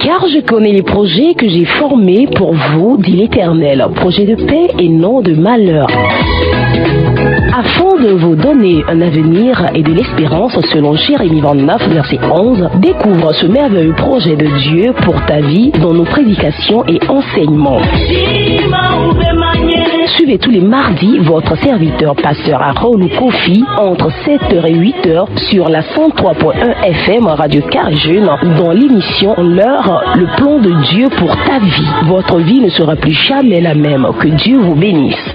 Car je connais les projets que j'ai formés pour vous, dit l'Éternel, projets de paix et non de malheur, afin de vous donner un avenir et de l'espérance, selon Jérémie 29, verset 11. Découvre ce merveilleux projet de Dieu pour ta vie dans nos prédications et enseignements. Suivez tous les mardis votre serviteur pasteur Harold Kofi entre 7h et 8h sur la 103.1 FM Radio Carré Jeune dans l'émission L'heure, le plan de Dieu pour ta vie. Votre vie ne sera plus jamais la même. Que Dieu vous bénisse.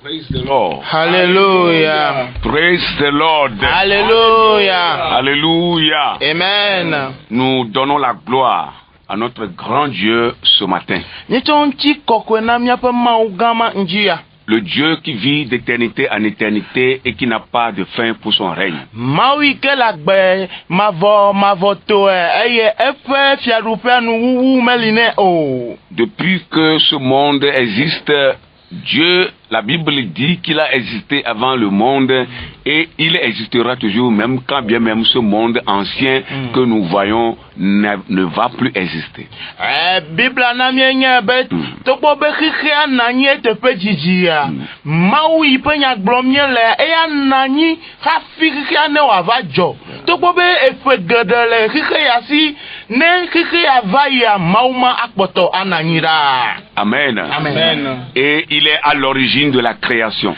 Praise the Lord. Hallelujah. Praise the Lord. Hallelujah. Alléluia. Amen. Nous donnons la gloire à notre grand Dieu ce matin. Le Dieu qui vit d'éternité en éternité et qui n'a pas de fin pour son règne. Depuis que ce monde existe, Dieu, la Bible dit qu'il a existé avant le monde et il existera toujours, même quand bien même ce monde ancien que nous voyons ne va plus exister. Amen. Amen. Et il est à l'origine de la création.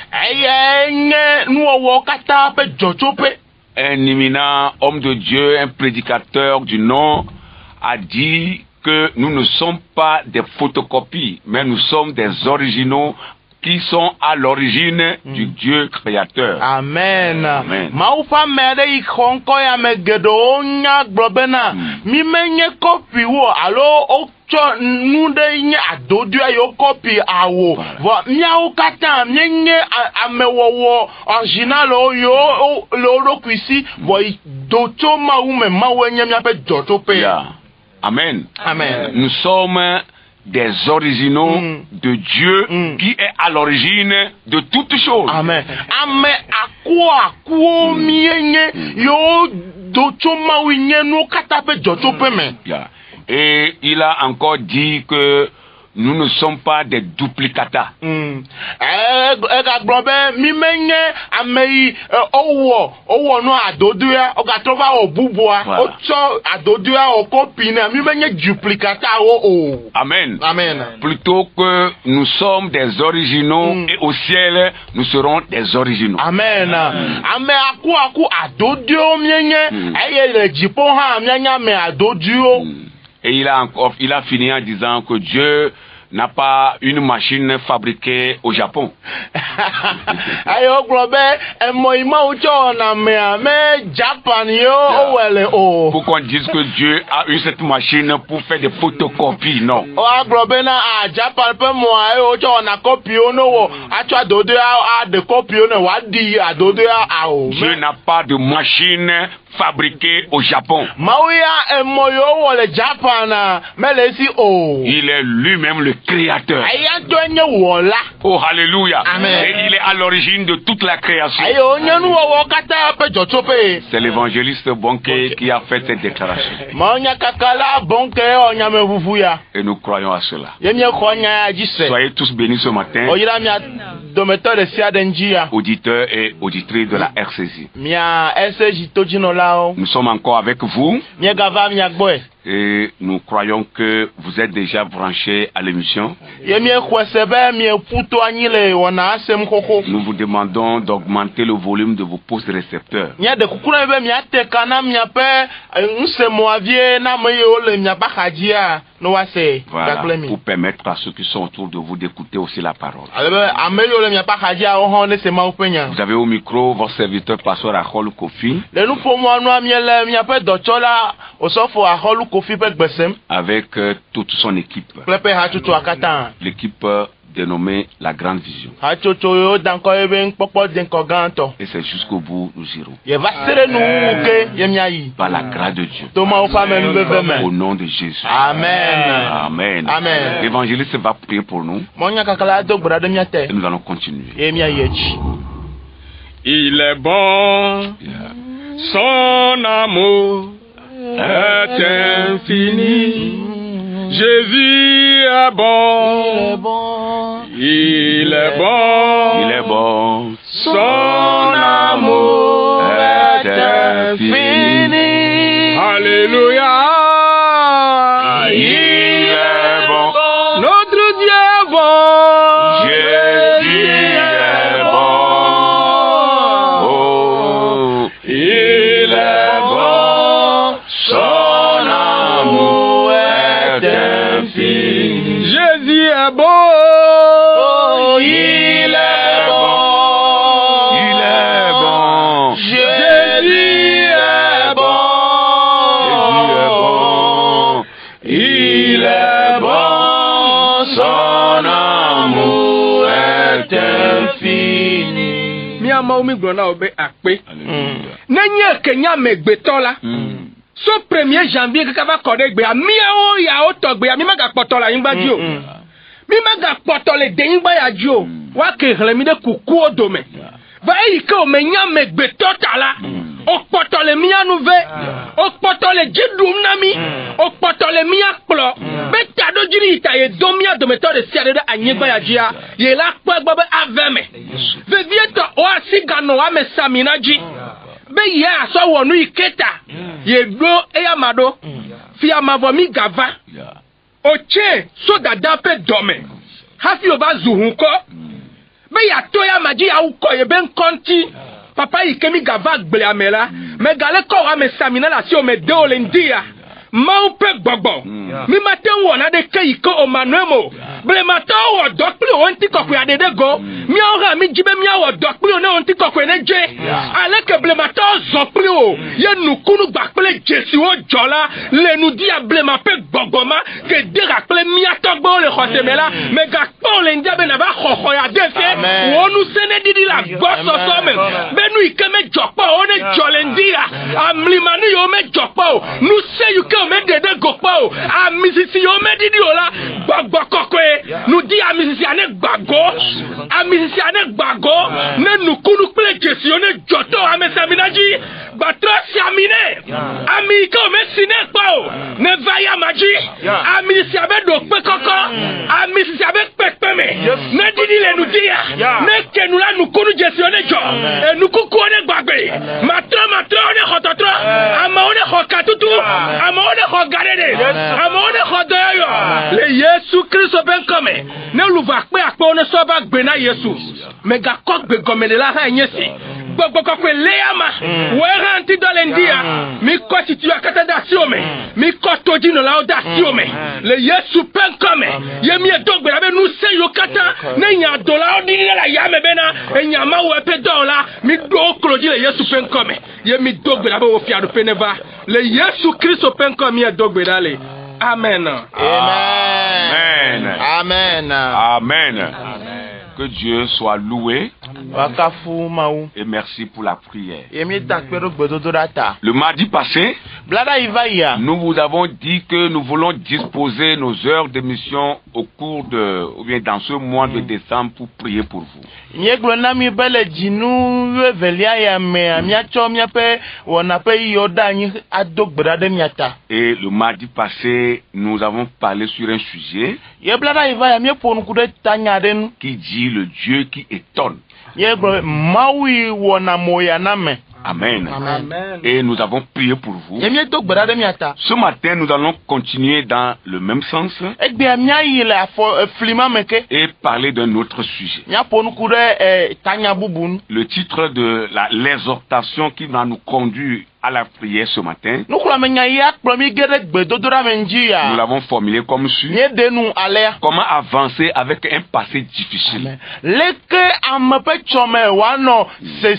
Un éminent homme de Dieu, un prédicateur du nom, a dit que nous ne sommes pas des photocopies, mais nous sommes des originaux qui sont à l'origine du Dieu créateur. Amen. Amen. Yeah. Amen. Amen. Nous sommes des originaux de Dieu qui est à l'origine de toutes choses. Amen. Yeah. Et il a encore dit que nous ne sommes pas des duplicata. Amen. Amen. Plutôt que nous sommes des originaux et au ciel, nous serons des originaux. Amen. Et il a fini en disant que Dieu n'a pas une machine fabriquée au Japon. Pour qu'on dise que Dieu a eu cette machine pour faire des photocopies, non. Dieu n'a pas de machine fabriquée au Japon. Il est lui-même le créateur. Oh, alléluia. Amen. Et il est à l'origine de toute la création. C'est l'évangéliste Bonke qui a fait cette déclaration. Et nous croyons à cela. Soyez tous bénis ce matin, auditeurs et auditrices de la RCJ. Nous sommes encore avec vous. Et nous croyons que vous êtes déjà branchés à l'émission. Nous vous demandons d'augmenter le volume de vos postes récepteurs. Voilà, pour permettre à ceux qui sont autour de vous d'écouter aussi la parole. Vous avez au micro votre serviteur pasteur Harold Kofi. Avec toute son équipe. L'équipe dénommée la grande vision. Hatsotso yo dankɔ ebe ŋkpɔkpɔ denkɔ gãtɔ. Et c'est jusqu'au bout nous irons. Yeva sere nu ke yemia yi. Par la grâce de Dieu. Toma wo fame nu bebe me. Au nom de Jésus. Amen. Amen. Amen. L'évangéliste va prier pour nous. Monya kakala do gbra de miate. Et nous allons continuer. Yemia yechi. Il est bon, son amour est infini. Jésus est bon, il est bon, il est bon, son amour est infini. Alléluia, il est bon, notre Dieu est bon. Jésus est bon, oh, il est bon, son amour est infini. Jésus est bon, Oh, il est bon. Il est bon, Jésus est bon. il est bon, son amour est infini. mi amawo mi gblɔ na wo be akpe. Alléluia. Nenye kenya megbetɔ la. So 1er janvier kaka va kɔ ɖe gbea miawo yawo tɔ gbea mi magakpɔtɔ le anyigba dzi o. Mi magakpɔtɔ le denyigba ya dzi o. Woake hlẽ mi ɖe kukuwo dome. Va eyi ke o menya megbetɔ ta la. O kpɔtɔ le mia nu ve. O kpɔtɔ le dzi ɖum na mi. O kpɔtɔ le mia kplɔ. Be taɖodzi yi ta ye do mia dometɔ ɖe sia ɖe ɖe anyigba ya dzia. Ye la kpɔ egbɔ be ave me. Vevietɔ o asi ganɔ wo ame samina dzi. Be ye asɔ wɔ nu yi ke ta. Ye ɖo eya ma ɖo. Fia mavɔ mi gava. O tse so dada ƒe dɔme. Hafi o va zu hukɔ. Be yato ya ma dzi yawu kɔ ye be ŋkɔnti. Papa yi ke mi gava gblea me la. Me gale kɔ wa me samina la si o me de o le ŋdi ya. Mawu ƒe gbɔgbɔ. Mi ma te ŋu wɔ na ɖe ke yi ke o ma nɔe mo. Blematɔwo wɔ dɔ kpli o ŋuti kɔkɔe aɖe ɖe go. Miawo hã mi dzi be miawɔ dɔ kpli o ne o ŋuti kɔkɔe ne dze. Aleke blematɔwo zɔ kpli o. Ye nukunu gba kple dzesiwo dzɔ la le nu di ya blema ƒe gbɔgbɔ ma ke de ga kple mia tɔgbewo le xɔse me la. Megakpɔ o le ŋdia be nava xɔxɔ ya de fe. Wo nusẽ ne ɖiɖi le agbɔsɔsɔ me. Be nu yi ke me dzɔ kpɔ o ne dzɔ le ŋdi ya. Amlima nu yiwo me dzɔ kpɔ o. Nusẽ yi ke o me ɖe ɖe go kpɔ o. Amisisi yiwo me ɖiɖi o la. Gbɔgbɔ kɔkɔe. Nu di amisisi ane gbago. Amisisi ane gbago. Ne nukunu kple dzesiwo ne dzɔtɔ amesamina dzi. Gbatrɔ si ami ne. Ami yi ke o me si ne kpɔ o. Ne va ya ma dzi. Amisisi abe ɖo kpe kɔkɔ. Amisisi abe kpekpe me. Ne ɖiɖi le nu di ya. Ne ke nu la nukunu dzesiwo ne dzɔ. Enukukuwo ne gbagbe. Matrɔ ne xɔ tɔtrɔ. Amewo ne xɔ katutu. Amewo ne xɔ gaɖeɖe. Amewo ne xɔ dɔyɔyɔ. Le Yesu Kristo ƒe ŋkɔme. Ne luva akpewo ne sɔ va gbe na Yesu. Megakɔ gbegɔme le la hã nye si. Gbɔgbɔ kɔkɔe le ya ma. Woe hã ŋuti dɔ le ŋdi ya. Mi kɔ titiwo katã de asi wo me. Mi kɔ todzinɔlawo de asi wo me. Le Yesu ƒe ŋkɔme. Ye miedo gbe la be nusẽ yiwo katã ne nyadolawo ɖiɖi ɖe le yame bena enya Mawu eƒe dɔwɔla. Mi ɖo wo klo dzi le Yesu ƒe ŋkɔme. Ye mi do gbe la be wo fiaɖuƒe ne va. Le Yesu Kristo ƒe ŋkɔme mi do gbe la le. Amen. Amen. Amen. Amen. Que Dieu soit loué Wakafu mawu. et merci pour la prière. Yemi takpero gbedodo data. Le mardi passé, Blada ivaya. nous vous avons dit que nous voulons disposer nos heures d'émission au cours de, ou bien dans ce mois de décembre pour prier pour vous. Nyeglo nami bele jinu velia ya me miacho miape wonape yoda nyi ado gbada miata. Et le mardi passé, nous avons parlé sur un sujet Ye blada ivaya mi ponu kude tanya den. qui dit le Dieu qui étonne. Yeglo mawi wona moya name. Amen. Amen. Et nous avons prié pour vous. Yemi do gbada miata. Ce matin, nous allons continuer dans le même sens Egbe mia yile afo flima meke. et parler d'un autre sujet. Mia ponu kude tanya bubun. Le titre de l'exhortation qui va nous conduire à la prière ce matin, Nukula menya ya promi gere gbedodo ra menji ya. nous l'avons formulé comme suit. Nye denu ale. Comment avancer avec un passé difficile? Leke amepe chome wano se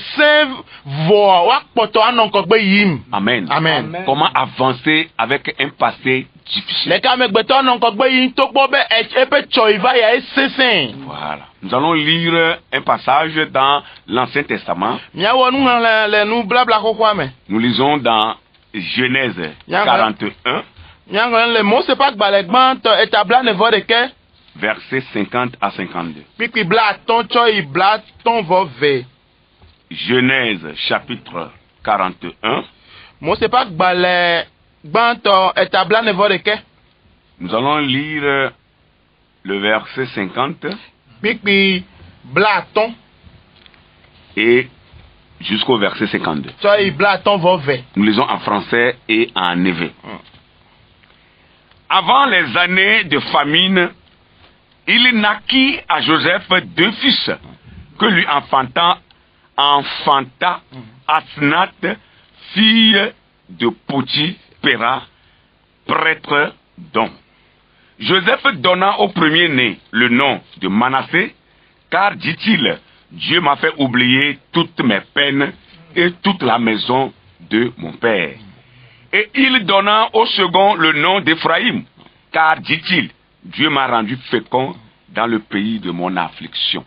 vo wa poto anon ko gbe yim. Amen. Amen. Comment avancer avec un passé difficile. Les camegbeton non kogbe yin tokbo be epe choiva ya esesen. Voilà. Nous allons lire un passage dans l'Ancien Testament. Mia wonu le nu blabla kokwa me. Nous lisons dans Genèse 41. Mia ngon le mo se pas gbalegban to etabla ne vo de ke. Versets 50 à 52. Pipi bla ton choi bla ton vo ve. Genèse chapitre 41. Mo se pas gbalegban to etabla ne vo de ke. Nous allons lire le verset 50 Pipi bla ton et jusqu'au verset 52. choi bla ton vo ve. Nous lisons en français et en hébreu. Avant les années de famine, il naquit à Joseph 2 fils, que lui enfanta Asnath, fille de Potiphera, prêtre d'On. Joseph donna au premier-né le nom de Manassé, car, dit-il, Dieu m'a fait oublier toutes mes peines et toute la maison de mon père. Et il donna au second le nom d'Éphraïm, car, dit-il, Dieu m'a rendu fécond dans le pays de mon affliction.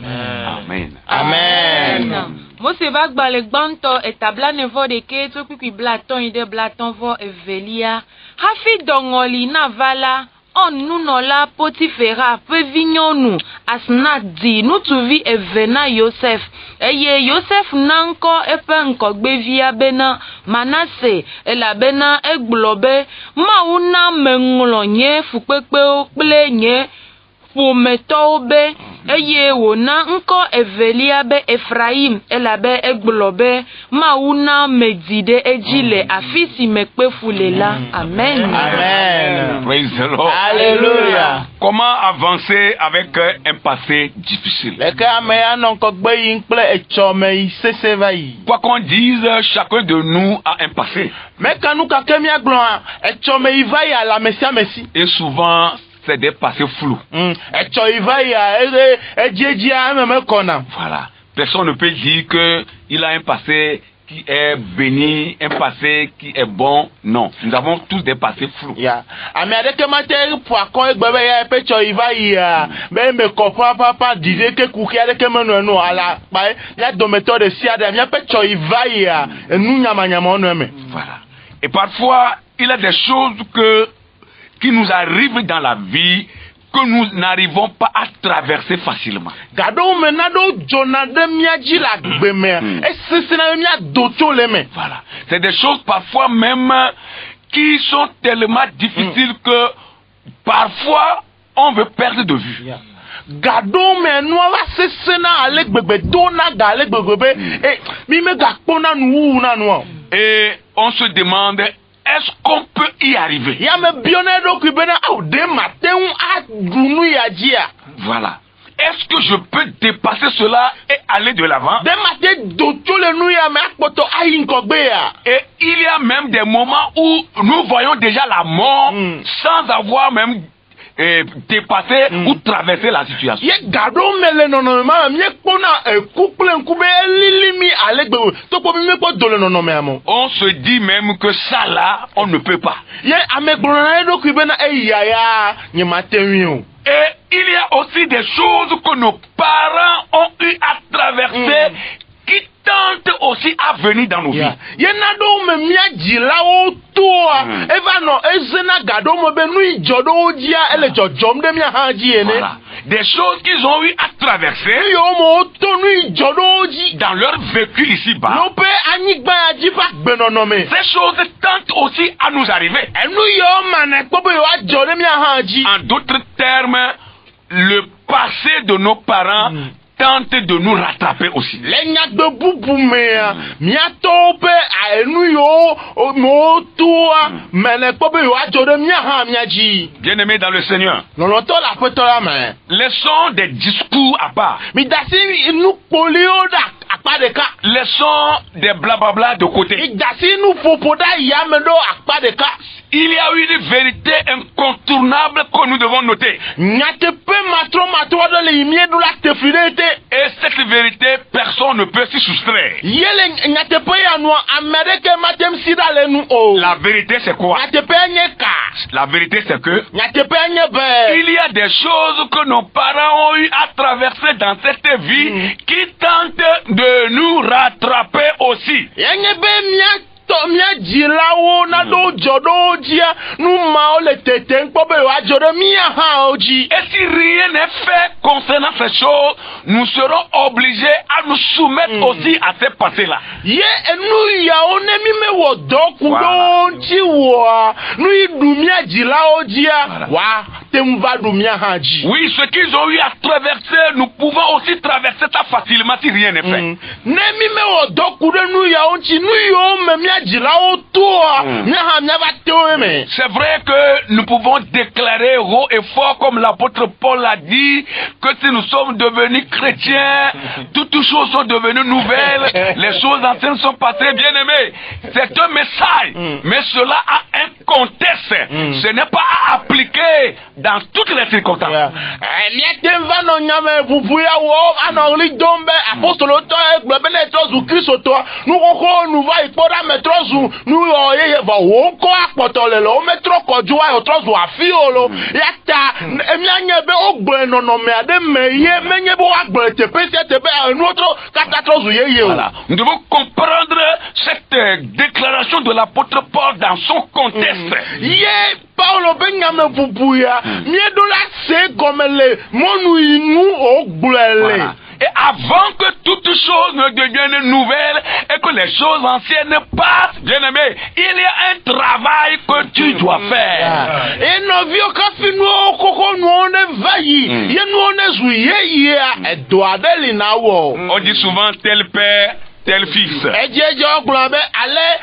Amen. Amen. Mose va gbale gbanto etabla nevo de ke to pipi blaton ide blaton vo evelia. Hafi dongoli na vala on nunola Potifera pe vignonu asnadi nutuvi evena Yosef. Eye Yosef nanko epe nkogbe via bena Manasse ela bena eglobe mauna menglonye fukpepe okple nye Pometo be eye wona nko evelia be Ephraim elabe eglobe mauna medide ejile afisi mekpe fulela. Amen. Amen. Praise the Lord. Alléluia. Comment avancer avec un passé difficile? Les camés non kogbe yin ple echome sese vai. Quoi qu'on dise, chacun de nous a un passé. Mais quand nous kakemia gloire echome ivai à la messia messi. Et souvent, c'est des passés flous. Echo ivai à ejejia même kona. Voilà. Personne ne peut dire qu'il a un passé qui est béni, un passé qui est bon. Non. Nous avons tous des passés flous. Ya. Ami adeke mater pour akon egbebe ya pecho ivai à be me kopa papa dire que kuki adeke menu no ala pa ya dometo de siada mi pecho ivai à nu nyama nyama ono me. Voilà. Et parfois, il y a des choses qui nous arrivent dans la vie que nous n'arrivons pas à traverser facilement. Gado menado jonade miaji la gbeme e sesena mia doto leme. Voilà. C'est des choses parfois même qui sont tellement difficiles que parfois on veut perdre de vue. Gado menu wa sesena ale gbegbe dona gale gbegbe e mi me gakpona nu na nu. Et on se demande, est-ce qu'on peut y arriver? Ya me bionedo ku bena au de matin a dunu ya jia. Voilà. Est-ce que je peux dépasser cela et aller de l'avant? De matin doto le nu ya me akpoto ayin kogbe ya. Et il y a même des moments où nous voyons déjà la mort sans avoir même dépasser ou traverser la situation. Ye gado mele nono ma mi ekpona couple nkube lilimi alegbe to ko mi mepo dole nono me amo. On se dit même que ça là, on ne peut pas. Ye amegbona do ku bena eyaya ni matenwi o. Et il y a aussi des choses que nos parents ont eu à traverser qui tentent aussi à venir dans nos vies. Ye nado me mia jila o to eva no ezena gado mo be nu ijodo ojia ele jojom de mia haji ene. Voilà. Des choses qu'ils ont eu à traverser Yo mo to nu ijodo oji dans leur vécu ici-bas. no pe anigba aji pa gbenonome. Ces choses tentent aussi à nous arriver. Enu yo mane popo yo ajode mia haji. En d'autres termes, le passé de nos parents tente de nous rattraper aussi. Lenya de bubu mea mia tope enu yo mo toa mene popo yo ajode mia ha mia ji. Bien-aimés dans le Seigneur, Lolo to la petola me. laissons des discours à part. Mi dasi nu polio da akpadeka. Laissons des blablabla de côté. Mi dasi nu popoda yame do akpadeka. il y a une vérité incontournable que nous devons noter. Et cette vérité, personne ne peut s'y soustraire. La vérité, c'est quoi? La vérité, c'est que il y a des choses que nos parents ont eu à traverser dans cette vie qui tentent de nous rattraper aussi. Et si rien n'est fait concernant ces choses, nous serons obligés à nous soumettre aussi à ces passés-là. Oui, ce qu'ils ont eu à traverser, nous pouvons aussi traverser ça facilement si rien n'est fait. C'est vrai que nous pouvons déclarer haut et fort, comme l'apôtre Paul l'a dit, que si nous sommes devenus chrétiens, toutes choses sont devenues nouvelles, les choses anciennes sont passées, bien aimés. C'est un message, mais cela a un contexte. Ce n'est pas à appliquer dans toutes les circonstances. Voilà. Nous devons comprendre cette déclaration de l'apôtre Paul dans son contexte. Paulo Benjamin Pupuya, Miedola c'est comme les monouinou au blélé. Et avant que toutes choses ne deviennent nouvelles et que les choses anciennes passent, bien aimé, il y a un travail que tu dois faire. Et nos vieux cafés nous coco nous on est vaillis, y nous on est joué et doit d'aller nawo. On dit souvent tel père, tel fils. Et Dieu globe allez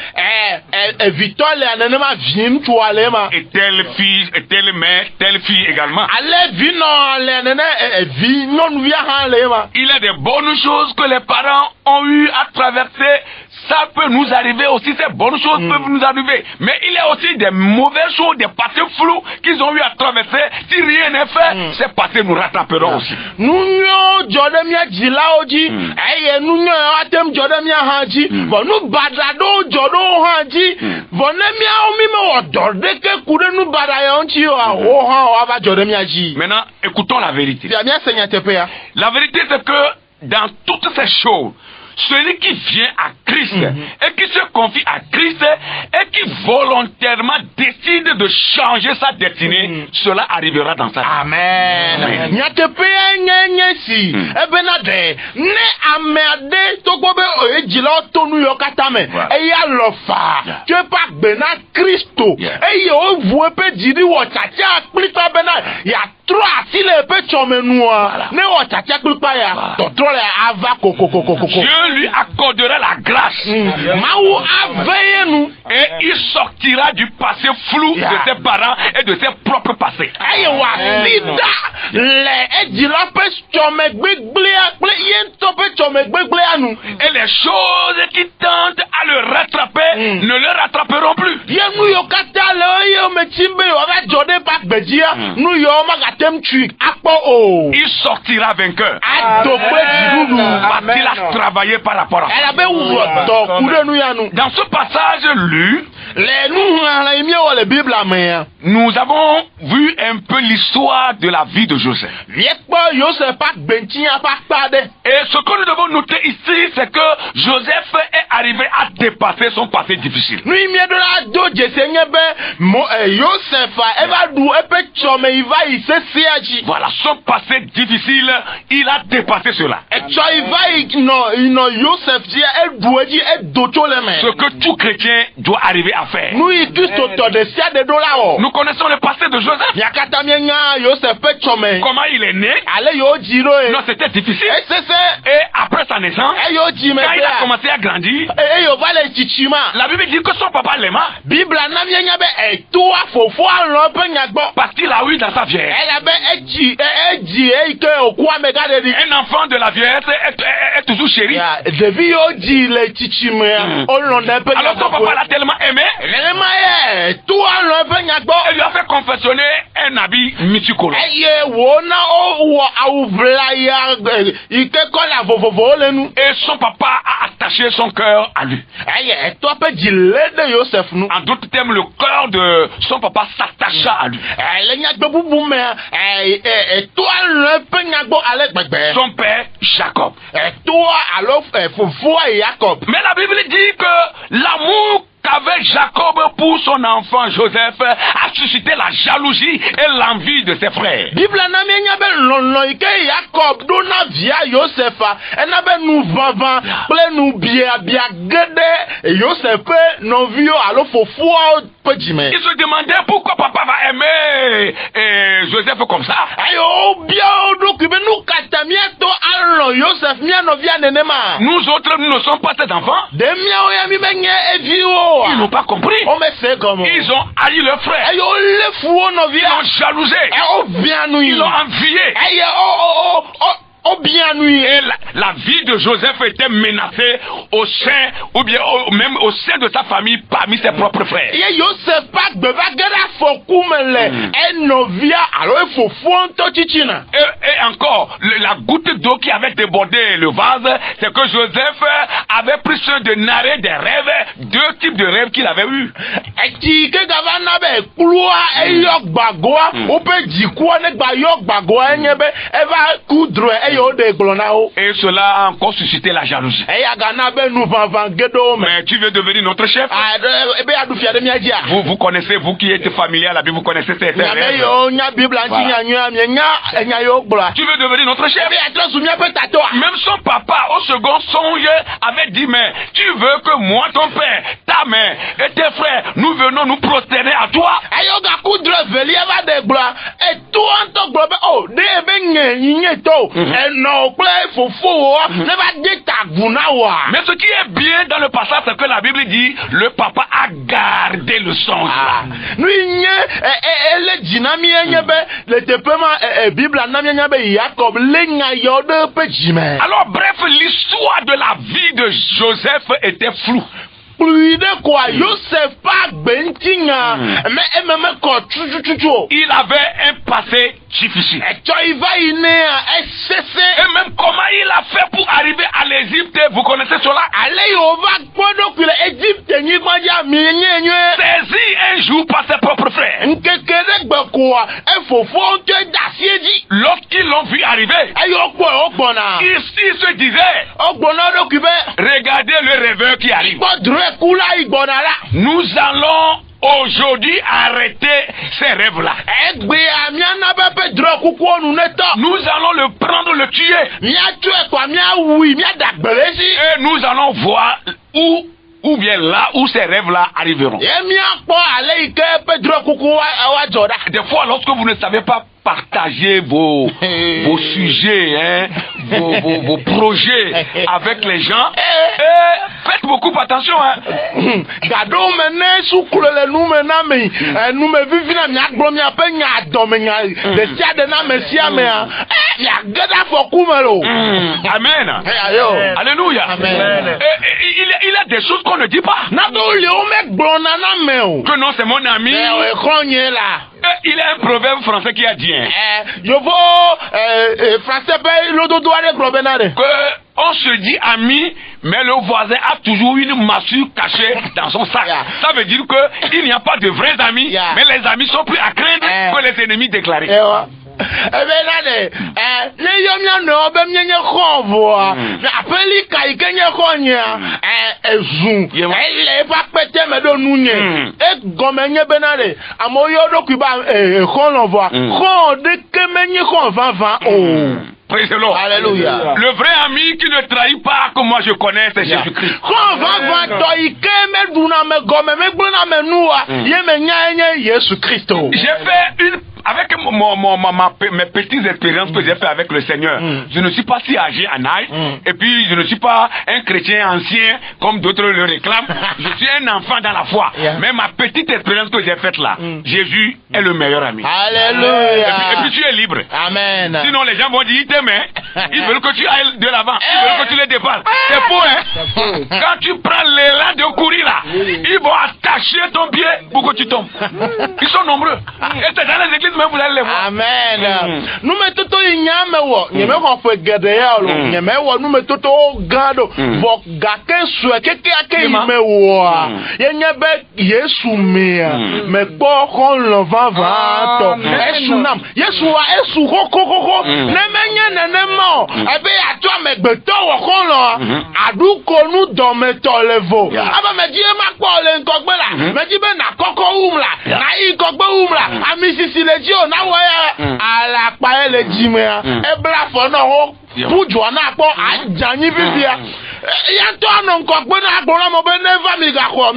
Victor les anonymes vient toi aller ma. Et tel fils, et telle mère, telle fille également. Allez vino les anonymes vino nous vient aller ma. Il y a des bonnes choses que les parents ont eu à traverser. Ça peut nous arriver aussi, ces bonnes choses peuvent nous arriver. Mais il y a aussi des mauvaises choses, des passés flous qu'ils ont eu à traverser. Si rien n'est fait, ces passés nous rattraperont aussi. Nous n'y Jodemia Jilaoji, et nous n'y atem Jodemia Haji, bon nous badado Jodo Haji, bon nemia omime odordeke kure nous badayonchi oha ava Jodemia Ji. Maintenant, écoutons la vérité. La vérité, c'est que dans toutes ces choses, celui qui vient à Christ et qui se confie à Christ et qui volontairement décide de changer sa destinée, cela arrivera dans sa vie. Amen. Si ebenade ne amerde togobe ejila tonu yokatame e ya lofa tu pas bena Christo e yo vous pe diri wo chacha plita bena ya trois si le pe chomenua ne wo chacha plita ya totrole ava kokokokoko. Dieu lui accordera la grâce. Maou aveille nous et il sortira du passé flou de ses parents et de ses propres passés. Aïe wa sida le ejila pe et les choses qui tentent à le rattraper ne le rattraperont plus. Il sortira vainqueur. Parce qu'il a travaillé par rapport à ça. Dans ce passage lu, nous avons vu un peu l'histoire de la vie de Joseph. Et ce que nous devons noter ici, c'est que Joseph est arrivé à dépasser son passé difficile. Voilà, son passé difficile, il a dépassé cela. Ce que tout chrétien doit arriver à faire. Nous connaissons le passé de Joseph. Comment il est né? Non, c'était difficile. Et après sa naissance, eyo dzi me quand il a bia commencé à grandir, eyo va le tsitsima la Bible dit que son papa l'aima Bible na mienya be etoa fofo alɔ pe nyagbɔ parce qu'il a eu dans sa vieillesse. ela be edzi eyike oku amega de di Un enfant de la vieillesse est toujours chéri. ɖevi yiwo dzi le tsitsimea olɔ̃ pe Alors son papa l'a tellement aimé, nenema ye etoa alɔ pe nyagbɔ il lui a fait confectionner un habit multicolore. eye wo na wowɔ awu ʋlaya yike kɔla vovovowo le nu Et son papa a attaché son cœur à lui. eye etɔa ƒe dzi le ɖe Yosef nu En d'autres termes, le cœur de son papa s'attacha à lui. le nyagbe bubu mea etoa alɔ pe nyagbɔ ale gbegbe Son père, Jacob. etoa alo fofoa Jacob Mais la Bible dit que l'amour qu'avait Jacob pour son enfant Joseph a suscité la jalousie et l'envie de ses frères. Bible na mienya be lɔlɔ yi ke Jacob do na via Yosefa ena be nu vava kple nu biabia geɖe Yosef ƒe nɔviwo alo fofoawo ƒe dzime. Il se demandait pourquoi papa va aimer Joseph comme ça. Ayo bia wo ɖokui be nu kata miato alɔ Yosef mia nɔvia nenema. Nous autres, nous ne sommes pas ces enfants. De miawo ya mi be nye eviwo. Ils n'ont pas compris. On me sait comment. Ils ont haï leur frère. Ayo le fuwo Ils nɔvia. l'ont jalousé. O bien nu. Ils l'ont envié. Ayo o bien nu. Et la vie de Joseph était menacée au sein, ou bien même au sein de sa famille parmi ses propres frères. Ye Yosef pa gbeva ge ɖe afɔku me le enɔvia alo efofoa ŋutɔ tsitsina. Et encore, la goutte d'eau qui avait débordé le vase, c'est que Joseph avait pris soin de narrer des rêves, deux types de rêves qu'il avait eus. Etsi ke gava na be ekplua eyɔ gbagoa woƒe dzikua ne gba yɔ gbagoa enye be eva kudrɔe eye wode gblɔ na wo. Et cela a encore suscité la jalousie. Eya gana be nu ʋaʋã geɖewo me. Mais tu veux devenir notre chef? Ebe aɖu fia ɖe mía dzia. Vous connaissez, vous qui êtes familier à la Bible, vous connaissez ces Nyame rêves. yiwo nya Biblia ŋuti nyanyua mienya enya yiwo gblɔa. Tu veux devenir notre chef? Ebe atrɔ su míaƒe tatoa. Même son papa, au second songe, avait dit, mais tu veux que moi, ton père, ta mère et tes frères, nous venons nous prosterner à toi? Eyo gakudrɔ velia va de gblɔa etoa ŋutɔ gblɔ be o de ebe nye to enɔ kple fofowo ne va de tagu na woa. Mais ce qui est bien dans le passage, c'est que la Bible dit, le papa a gardé le songe. Nu nye ele dzi na mi enye be le teƒe ma Biblia na mi nye be Jacob le nya yɔ ɖe eƒe dzime. Alors bref, l'histoire de la vie de Joseph était floue. Kplui ɖe koa Yosef pa gbenti nya me ememe kɔ tutututu. Il avait un passé difficile. Etsɔ yi va yi nea esese. Et même comment il a fait pour arriver à l'Égypte, vous connaissez cela? Ale yi wo va kpɔ ɖokui le Egypte nyigba dzi mienye nyuie. Saisi un jour par ses propres frères. Nkeke ɖe gbe koa efofowo ŋutɔ da asi dzi. Lorsqu'ils l'ont vu arriver, Eye wokpɔe wogbɔna. il se disait, Wogbɔna ɖokui be regardez le rêveur qui arrive. kpɔ drɔe kula yi gbɔna la. Nous allons aujourd'hui arrêter ces rêves-là. Egbea miana be pe drɔ kukuwo nu ne tɔ. Nous allons le prendre, le tuer. Miatsɔe koa miawui miada gbe ɖe esi. Et nous allons voir où bien là où ces rêves-là arriveront. Ye miakpɔ ale yi ke pe drɔ kuku wa dzɔ ɖa. Des fois, lorsque vous ne savez pas partager vos sujets, hein, vos projets avec les gens, faites beaucoup attention. Hein. Gaɖo me ne sukulu le nume na me, nume vivi na miagblɔ miaƒe nya dɔme nya ɖe sia ɖe na me sia mea, miage ɖe afɔku me lo. Amen. Ayo. Alléluia. Amen. Il y a des choses qu'on ne dit pas. Na do li wo me gblɔna na me o. Que non, c'est mon ami. Exɔ nye la. Il y a un proverbe français qui a dit. Yovo français be lododo aɖe gblɔ bena ɖe. Que on se dit ami, mais le voisin a toujours une massue cachée dans son sac. Ça veut dire que il n'y a pas de vrais amis, mais les amis sont plus à craindre que les ennemis déclarés. Ebe na de ne yɔ mianɔ be mienye xɔ vɔa aƒeli ka yi ke nye xɔ nyea ezu ele eƒe akpɛtɛ me ɖo nu nye egɔme nye bena de amewo yɔ ɖokui ba xɔlɔ vɔa xɔ ɖeke menye xɔ vava o. Praise the Lord. Alléluia. Le vrai ami qui ne trahit pas, que moi je connais, c'est Jésus-Christ. Xɔ vava tɔ yi ke meɖuna me gɔme megblɔna me nua ye me nya nye Yesu Kristo. J'ai fait avec mes petites expériences que j'ai fait avec le Seigneur, je ne suis pas si âgé en âge, et puis je ne suis pas un chrétien ancien comme d'autres le réclament. Je suis un enfant dans la foi. Mais ma petite expérience que j'ai faite là, Jésus est le meilleur ami. Alléluia. Et puis tu es libre. Amen. Sinon les gens vont dire, ils t'aiment, ils veulent que tu ailles de l'avant, ils veulent que tu les dépasses. C'est faux, hein. Quand tu prends l'élan de courir là, ils vont attacher ton pied pour que tu tombes. Ils sont nombreux. Et c'est dans les églises même vous allez les voir. Amen. Nous mettons tout y nyame wo, nyame ko fe gede ya lo, nyame wo nous mettons tout gado, bo gake sue keke ake ime wo. Ye nyebe Yesu me, me po kon lo va to. Yesu nam, Yesu wa Yesu koko, ne menye ne mo, ebe ato me gbeto wo kon lo, aduko nu do me to levo. Aba me di ma po le nkogbe la, me di be na koko umla, na I kogbe umla, ami sisi le ji o na wo ya ala pa ele ji me e bla fo na ho pujo na po ajanyi bibia yanto anu nkogbe na agboro mo be never mi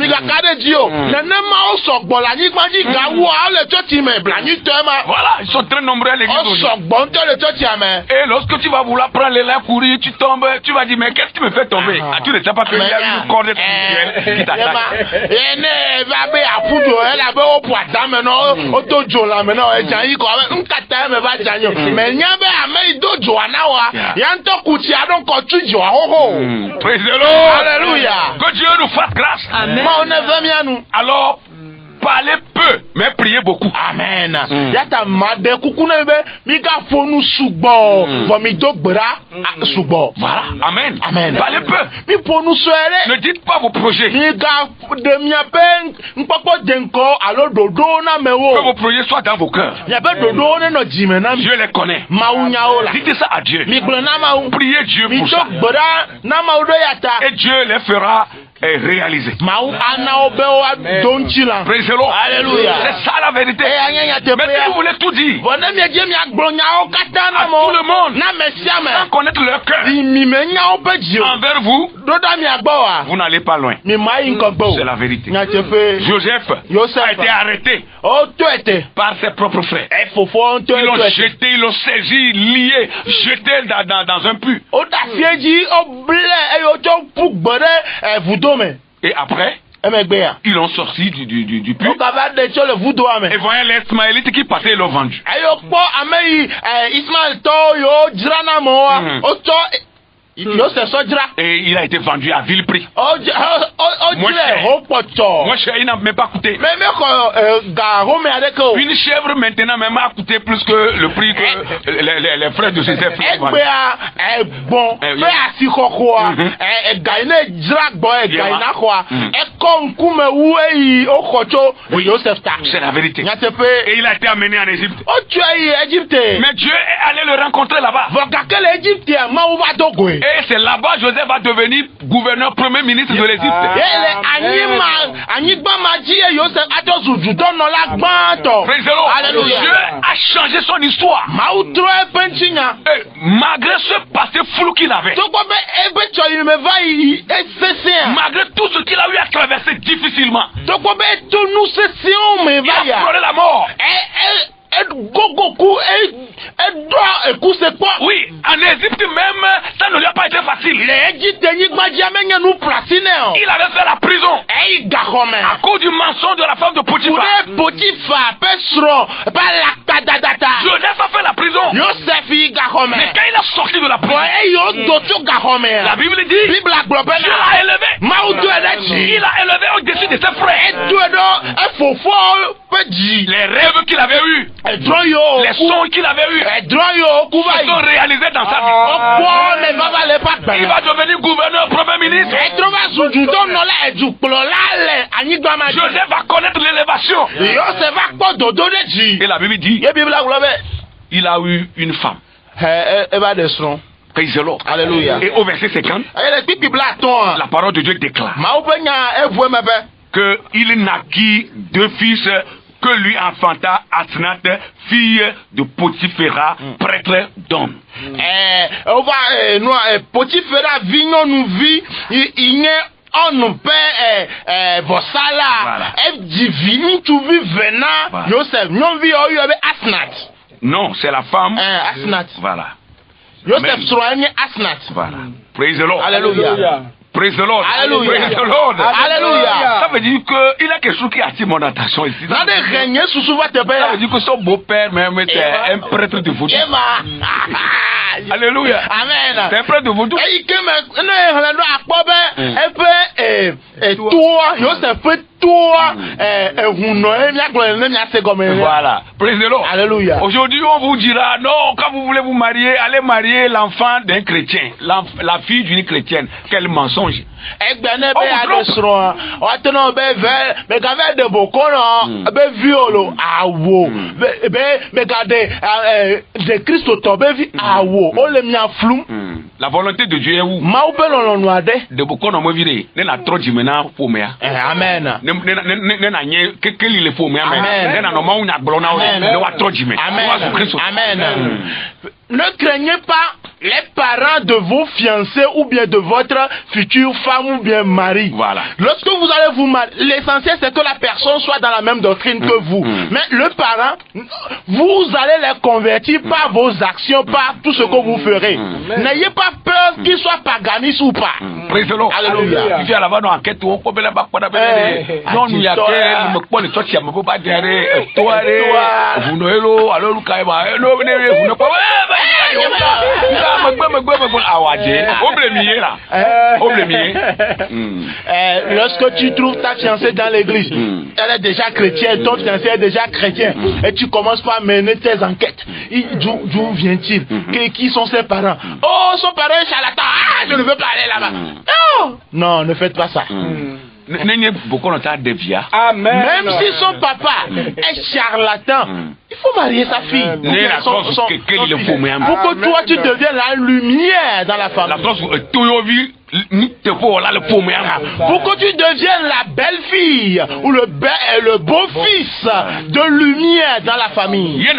ga kade ji o nene ma o sogbo la ni gbaji ga wo a le choti me bla ni te ma voilà, ils sont très nombreux à l'église. O sogbo nte le choti ame. Et lorsque tu vas vouloir prendre l'élan courir, tu tombes, tu vas dire mais qu'est-ce qui me fait tomber? Tu ne sais pas qu'il y a une corde spirituelle qui t'attaque. Ene va be apujo e la be o poata me no o to jo la me no e jan yi ko nkata me ba janyo me nya be ame do jo ana wa yanto kuti adon ko tu jo ho. Praise the Lord. Alléluia. Que Dieu nous fasse grâce. Amen. Ma on est venu. Alors, parlez peu, mais priez beaucoup. Amen. Yata made kukuna be mi ka fonu sugbo for mi do gbera sugbo. Voilà. Amen. Amen. Parlez peu. Mi fonu soere. Ne dites pas vos projets. Mi ka de mi apen npopo denko alo dodo na Que mewo. vos projets soient dans vos cœurs. Ya be dodo ne no jime na mi. Dieu les connaît. Maunya ola. Dites ça à Dieu. Mi gbe na ma Priez Dieu mi pour do ça. gbera na ma do yata. Et Dieu les fera réaliser. Mau ana obe wa donchila. Praise the Lord. Alléluia. C'est ça la vérité. E anya te Mais si vous voulez tout dire Bona mi je mi agbonya o kata na à mo. tout le monde, Na mesia me. sans connaître leur cœur, Mi me nya o pe ji o. envers vous, Doda mi agbo wa. vous n'allez pas loin. Mi mai nkogbo. C'est la vérité. Nya te fe. Joseph a été arrêté O to ete. par ses propres frères. E fofo on to Ils l'ont ete. jeté, ils l'ont saisi, lié, jeté dans un puits. O da fieji o ble e o to pu gbere e vudome. Et après, E me gbe ya. ils l'ont sorti du puits. O ka va de cho le vudo ame. Et voyant les Ismaélites qui passaient, ils l'ont vendu. Ayo po ameyi Ismail to yo jirana mo wa. O to yo se so jira. Et il a été vendu à vil prix. O Moi, jire cher. o poto. Moi, cher, il n'a même pas coûté. Me me ko ga home adeke o. Une chèvre maintenant même a coûté plus que le prix que les frères de Joseph. Egbe a bon fe asikoko a ga ina jira gbo ga ina ko a e ko nkume wu eyi o kocho Joseph ta. C'est la vérité. Nya te pe Et il a été amené en Égypte. o tu ayi Egypte. Mais Dieu est allé le rencontrer là-bas. Voka kele Egypte ma u va dogo e. Et c'est là-bas Joseph va devenir gouverneur, premier ministre de l'Égypte. Ele anyigba ma ji e Joseph ato zuju don no la gban to. Praise the Lord. Alléluia. Dieu a changé son histoire. Ma u tro e penchinya. Et malgré ce passé flou qu'il avait, To gbo be ebe cho yi me va yi e sese. malgré tout ce qu'il a eu à traverser difficilement, To gbo be to nu sese o me il va a ya. pleuré la mort. Gogoku doit écouter quoi? Oui, en Égypte même, ça ne lui a pas été facile. Les Égyptiens nous placiner. Il avait fait la prison à cause du mensonge de la femme de Potiphar. Potiphar, Pesron, pas la tadadata. Joseph a fait la prison. Yosef Gahome. Mais quand il a sorti de la prison, la Bible dit Dieu l'a élevé. Il a élevé au-dessus de ses frères. Les rêves qu'il avait eus, les sons qu'il avait eus, se sont réalisés dans sa vie. Il va devenir gouverneur, premier ministre. Joseph va connaître l'élévation. Et la Bible dit il a eu une femme. Praise the Lord. Alléluia. Et au verset 50, la parole de Dieu déclare qu'il naquit deux fils que lui enfanta Asnath, fille de Potiphera, prêtre d'homme. Potiphera vignon nous vit, il on peut vosala Voilà. et divine tu vis venant Voilà. Joseph non vi o yobe Asnat Non, c'est la femme. Asnat Voilà. Joseph Amen. Sroani Asnat. Voilà. Praise the Lord. Alléluia. Praise the Lord. Alléluia. Praise the Lord. Alléluia. Ça veut dire qu'il y a quelque chose qui attire mon attention ici. Dans des règnes sous souvent te Ça paye. veut dire que son beau-père même était un prêtre de vaudou. Alléluia. Amen. C'est un prêtre de vaudou. Et il me ne relève à quoi ben et toi Joseph peut toi huno mia gloire mia se comme Voilà. Praise the Lord. Alléluia. Aujourd'hui, on vous dira, non, quand vous voulez vous marier, allez marier l'enfant d'un chrétien, la fille d'une chrétienne. Quel mensonge. Egbene be adesro watno be ve be ga ve de bokono be violo awo be ga de Christo to be vi awo o le mia flum La volonté de Dieu est où? ma ou be lonu ade De beaucoup non vire. Ne na trop jimena fomea. amen Ne na nye kekeli le fomea mais Amen. ne na no ma unya gbolo na Amen. ne wa trop jime. Amen. Ne craignez pas les parents de vos fiancés ou bien de votre future femme ou bien mari. Voilà. Lorsque vous allez vous marier, l'essentiel c'est que la personne soit dans la même doctrine que vous. Mais le parent, vous allez les convertir par vos actions, par tout ce que vous ferez. N'ayez pas peur qu'il soit paganiste ou pas. Praise the Lord. Alléluia. Il fait la vanne enquête on peut la ba pada bele. Non nous ya ke me ko le tochi am ba diare toare. Vous noelo alors kai ba no ne vous ne pas. Lorsque tu trouves ta fiancée dans l'église, elle est déjà chrétienne, ton fiancé est déjà chrétien, et tu commences par mener tes enquêtes. D'où vient-il? Qui sont ses parents? Oh, son parent est charlatan. Ah, je ne veux pas aller là-bas. Non! Non, ne faites pas ça. Nenye beaucoup longtemps devia. Amen. Même si son papa est charlatan, il faut marier sa fille. Pour que toi tu deviennes la lumière dans la famille. La France Pour que tu deviennes la belle-fille ou le beau-fils de lumière dans la famille. Et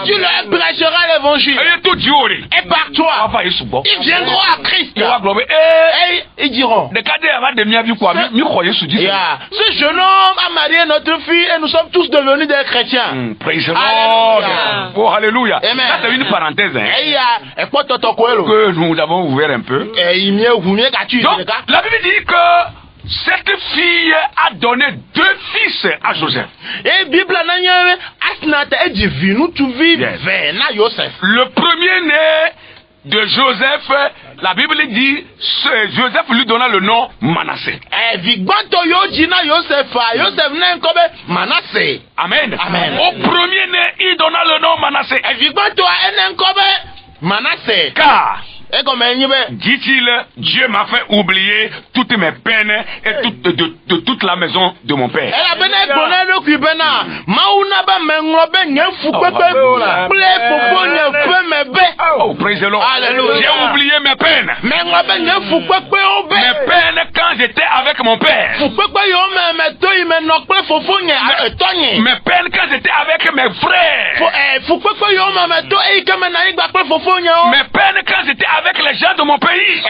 tu leur prêcheras l'évangile. Et par toi, ils viendront à Christ. Et ils diront, ce jeune homme a marié notre fille et nous sommes tous devenus des chrétiens. Praise the Lord. Oh, alléluia. Amen. Ça, c'est une parenthèse. Que nous avons ouvert un peu. Donc, la Bible dit que cette fille a donné 2 fils à Joseph. Le premier-né de Joseph, la Bible dit, Joseph lui donna le nom Manassé. Amen. Amen. Au premier-né, il donna le nom Manassé. Car dit-il, Dieu m'a fait oublier toutes mes peines et de toute la maison de mon père. Oh, praise the Lord. J'ai oublié mes peines. Mes peines quand j'étais avec mon père. Mes peines quand j'étais avec mes frères. Mes peines quand j'étais avec les gens de mon pays.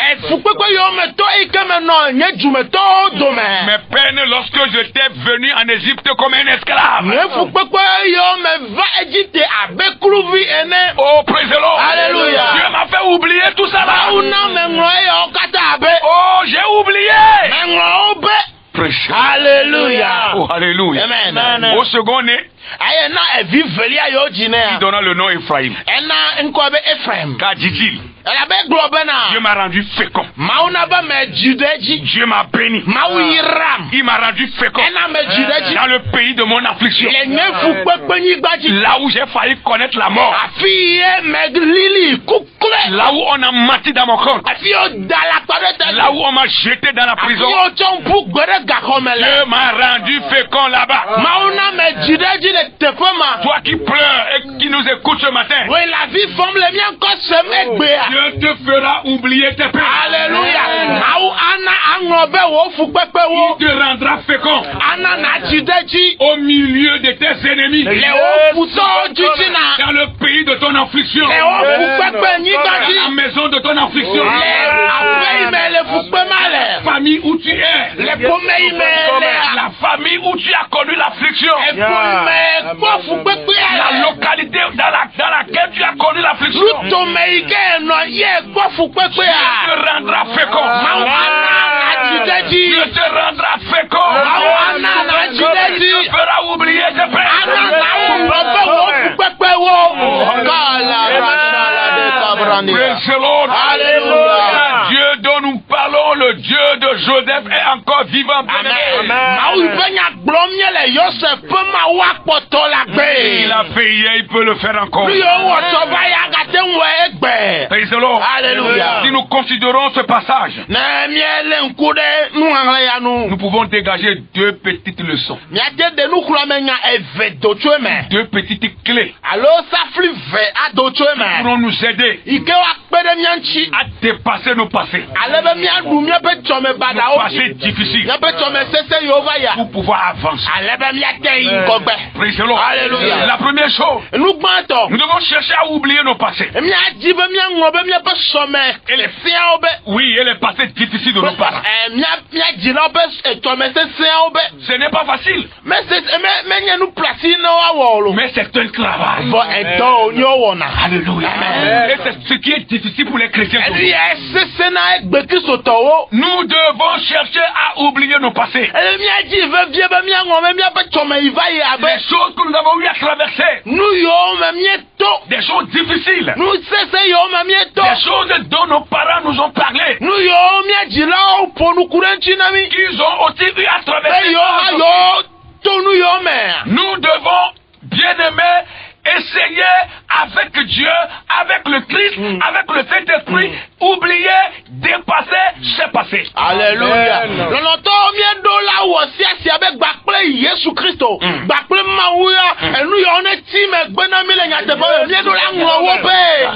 Mes peines lorsque j'étais venu en Égypte comme un esclave. Oh, praise the Lord. Alléluia. Dieu m'a fait oublier tout ça là. Oh, j'ai oublié. Prêche. Alléluia. Oh, alléluia. Amen. Au second né, il donna le nom Ephraim. Car dit-il, Dieu m'a rendu fécond. Dieu m'a béni. Il m'a rendu fécond. Dans le pays de mon affliction. Là où j'ai failli connaître la mort. Là où on a menti dans mon compte. Là où on m'a jeté dans la prison. Dieu m'a rendu fécond là-bas. Toi qui pleures et qui nous écoutes ce matin. Dieu te fera oublier tes peines. Alléluia. Il te rendra fécond au milieu de tes ennemis. Dans le pays de ton affliction. Dans la maison de ton affliction. Famille La famille où tu as connu l'affliction. La localité dans laquelle tu as connu l'affliction. Dieu te rendra fécond. Dieu te rendra fécond. Dieu te fera oublier tes peines. Praise the Lord. Alléluia. Dieu dont nous parlons, le Dieu de Joseph, est encore vivant. Amen. Il a fait hier, il peut le faire encore. Praise the Lord. Alléluia. Si nous considérons ce passage, nous pouvons dégager deux petites leçons. Deux petites clés pour nous aider à dépasser nos passés. Nos passés difficiles. Pour pouvoir avancer. Praise the Lord. Alléluia. La première chose, nous devons chercher à oublier nos passés. Oui, et les passés difficiles de nos parents. Ce n'est pas facile. Mais c'est un travail. Alléluia. Et c'est ce qui est difficile pour les chrétiens. Nous devons chercher à oublier nos passés. Les choses que nous avons eu à traverser. Des choses difficiles. Des choses dont nos parents nous ont parlé. Qu'ils ont aussi eu à traverser. Nous devons, bien aimer, essayer avec Dieu, avec le Christ, avec le Saint-Esprit, oublier, dépasser, se passer. Alléluia.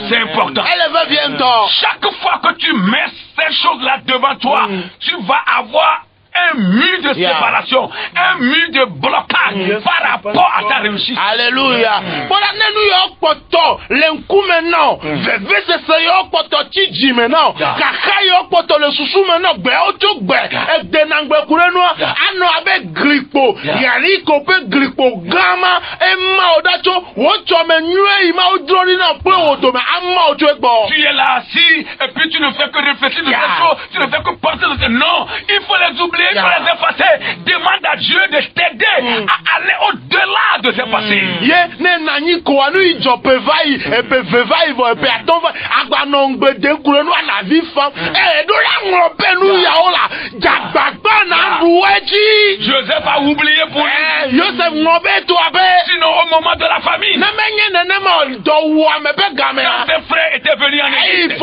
C'est important. Chaque fois que tu mets ces choses-là devant toi, tu vas avoir un mur de séparation, un mur de blocage par rapport à ta réussite. Alléluia. Tu es là assis et puis tu ne fais que réfléchir de ces choses, tu ne fais que penser de ces... Non, il faut les oublier. Il faut les effacer. Demande à Dieu de t'aider à aller au-delà de ces passés. Joseph a oublié pour lui. Sinon, au moment de la famine, quand ses frères étaient venus en Égypte,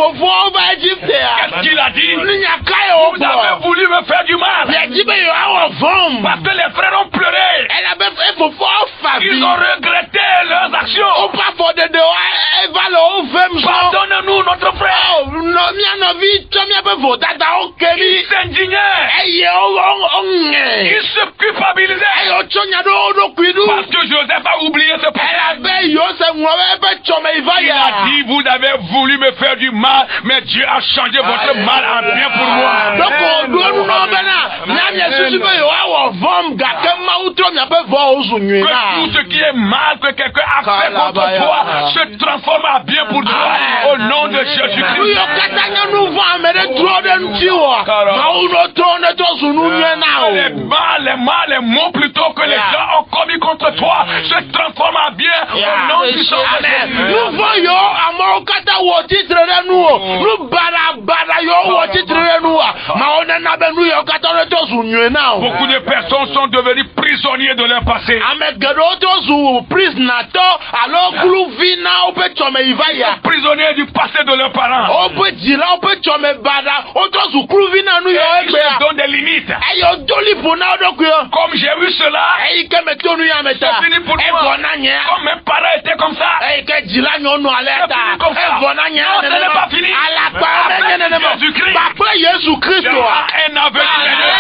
qu'est-ce qu'il a dit? Vous avez voulu me faire du mal. Parce que les frères ont pleuré. Ils ont regretté leurs actions. Pardonne-nous, notre frère. Ils s'indignaient. Ils se culpabilisaient. Parce que Joseph a oublié ce problème. Il a dit, vous avez voulu me faire du mal, mais Dieu a changé votre mal en bien pour moi. Que tout ce qui est mal que quelqu'un a fait contre toi se transforme en bien pour toi au nom de Jésus-Christ. Les mots plutôt que les gens ont commis contre toi se transforment en bien au nom de Jésus. Beaucoup de personnes sont devenues prisonniers de leur passé. Prisonniers du passé de leurs parents. Ils se donnent des limites. Comme j'ai eu cela, c'est fini pour moi. Comme mes parents étaient comme ça, c'est fini comme ça. Non, ce n'est pas fini. Jésus-Christ, il y aura un avenir meilleur.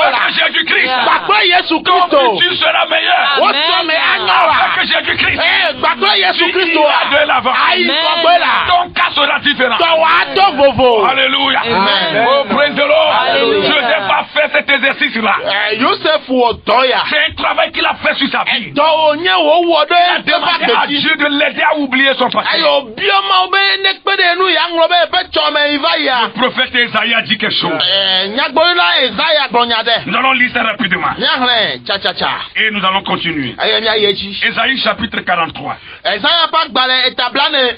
Avec Jésus-Christ, ton futur sera meilleur. Avec Jésus-Christ, tu iras de l'avant. Ton cas sera différent. Alléluia. Oh, praise the Lord. Joseph cet exercice-là. Joseph Wotoya. C'est un travail qu'il a fait sur sa vie. Dɔ wònye wò wɔ Il a ɖe demandé teƒe à gbedzi. Dieu de l'aider à oublier son passé. Ayo biɔmawo be ne kpe ɖe nu ya ŋlɔ be eƒe tsɔme yi va yia. Le prophète Esaïe a dit quelque chose. Nyagblɔɖila Ezaya gblɔ nya ɖe. Nous allons lire ça rapidement. Míaxlẽ tsatsa. Et nous allons continuer. Eye míayi edzi. Esaïe chapitre 43. Ezaya ƒe agbalẽ etablane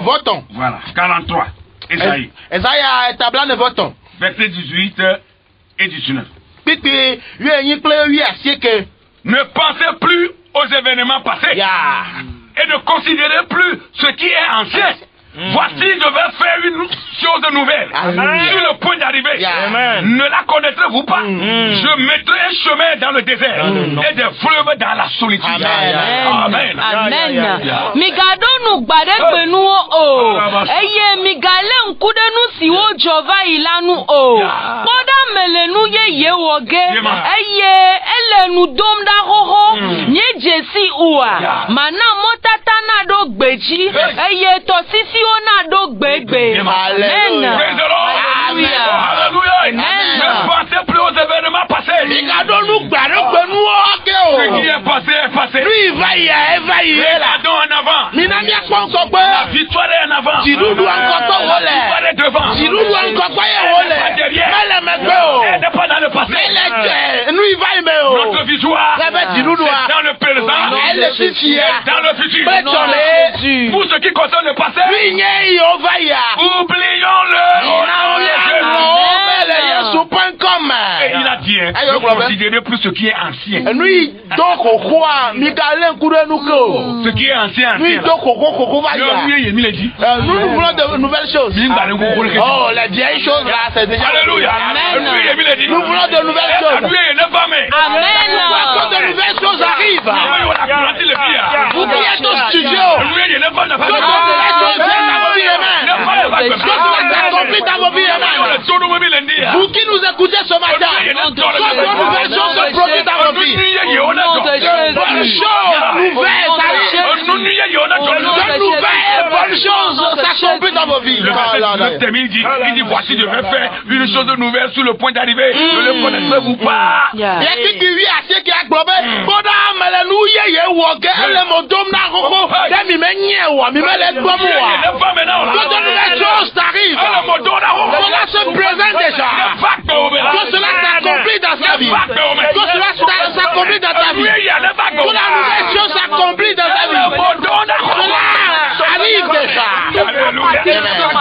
vɔtɔn. Voilà, 43. Esaïe. Ezaya etablane vɔtɔn. Verset 18 et 19. Kpikpi 8 kple 9. Ne pensez plus aux événements passés Ya. et ne considérez plus ce qui est ancien. Voici, je vais faire une chose nouvelle. Amen. Sur le point d'arriver. Amen. Ne la connaîtrez-vous pas? Je mettrai un chemin dans le désert et des fleuves dans la solitude. Amen. Amen. Migadonu gbadegbenuwo o. Eye migale nkudenu siwo jova ilanu o. Kpoda melenu ye woge. Eye elenu domda hoho. Nye jesi ua. Mana motata na do gbeji. Eye tosisi ona do gbegbe. Amen. Praise the Lord. Hallelujah. Hallelujah. Amen. Ne pensez plus aux événements passés. Migadonu gbadegbenuwo ke o. Ce qui est passé est passé. Lui va y la. Regardons en avant. Mina miakpɔ La ŋkɔgbe. victoire est en avant. Dziɖuɖu ŋkɔgbe wo La victoire le. est devant. Dziɖuɖu ŋkɔgbe ye wo le. Mele megbe o. Elle n'est pas dans le passé. Mele tɛ nu va yi me o. Notre victoire Lebe dziɖuɖua. est dans le présent. Elle est ici. Et dans le futur. Betɔle. Pour ce qui concerne le passé, Lui nye yewo va yia. oublions-le. Et il a dit, hein, Ayo, ne problème. considérez plus ce qui est ancien. Nu yi do xoxoa migale ŋku ɖe nu ke o. Ce qui est ancien, Nu yi ancien. do xoko va yia. Il a dit. Nous voulons de nouvelles choses. Oh, les vieilles choses là, c'est déjà. Alléluia. Amen. Nous voulons de nouvelles choses. Amen. Quand de nouvelles choses arrivent, vous qui êtes au studio, quand de nouvelles choses viennent dans vos vies, amen. Quand s'accomplit dans vos vies, amen. Vous qui nous écoutez ce matin, quand de nouvelles choses se produisent dans vos vies, bonnes choses, nouvelles arrivent. De nouvelles bonnes choses s'accomplissent dans vos vies. Le verset 19 termine, il dit voici, je vais faire une chose nouvelle sur le point d'arriver. Ne le connaissez-vous pas? Yɛtigi wi ase ki agblɔ be kpɔɖa ame le nu yeye wɔ ge ele mo dom na xoxo ɖe mi me nye wɔ mi me le gbɔm wɔ. Quand de nouvelles choses t'arrivent, cela se présente déjà. Que cela s'accomplit dans sa vie. Que cela s'accomplit dans ta vie. Que la nouvelle chose s'accomplit dans ta vie. Cela arrive déjà.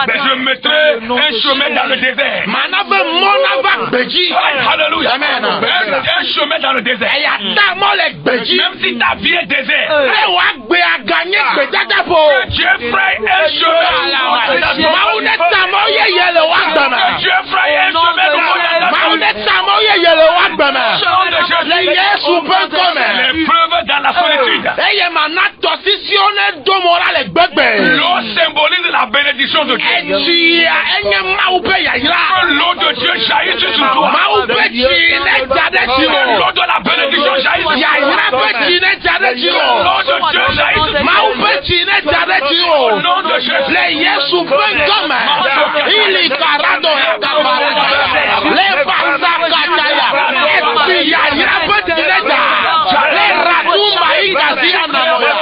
Mais je mettrai un chemin dans le désert. Manave monava gbeji. Alléluia. Amen. Un chemin dans le désert. Eya ta mo le gbeji. Même si ta vie est désert. Ewa gbe aganye gbedada po. Dieu ferait un chemin. Mawu ne ta mo yeye le wa gbeme. Dieu ferait un chemin. Mawu ne ta mo yeye le wa gbeme. Le Yesu pe nkɔme. Les preuves dans la solitude. Eye mana tɔsisiwo ne domora le gbegbe. L'eau symbolise la bénédiction de Dieu. Etsia enye Mawu pe yayira. Que l'eau de Dieu jaillisse sur toi. Mawu pe tsi ne dza ɖe tsi Que mo. l'eau de la bénédiction jaillisse sur toi. Yayira pe tsi ne dza ɖe tsi mo. L'eau de Dieu jaillisse sur toi. Mawu pe tsi ne dza ɖe tsi Au mo. nom de Jésus. Le Yesu pe nkɔme. Ili karado yakabara. Le basa kataya. Esi yayira pe tsi ne dza. Le ratumba ikasi ananoya.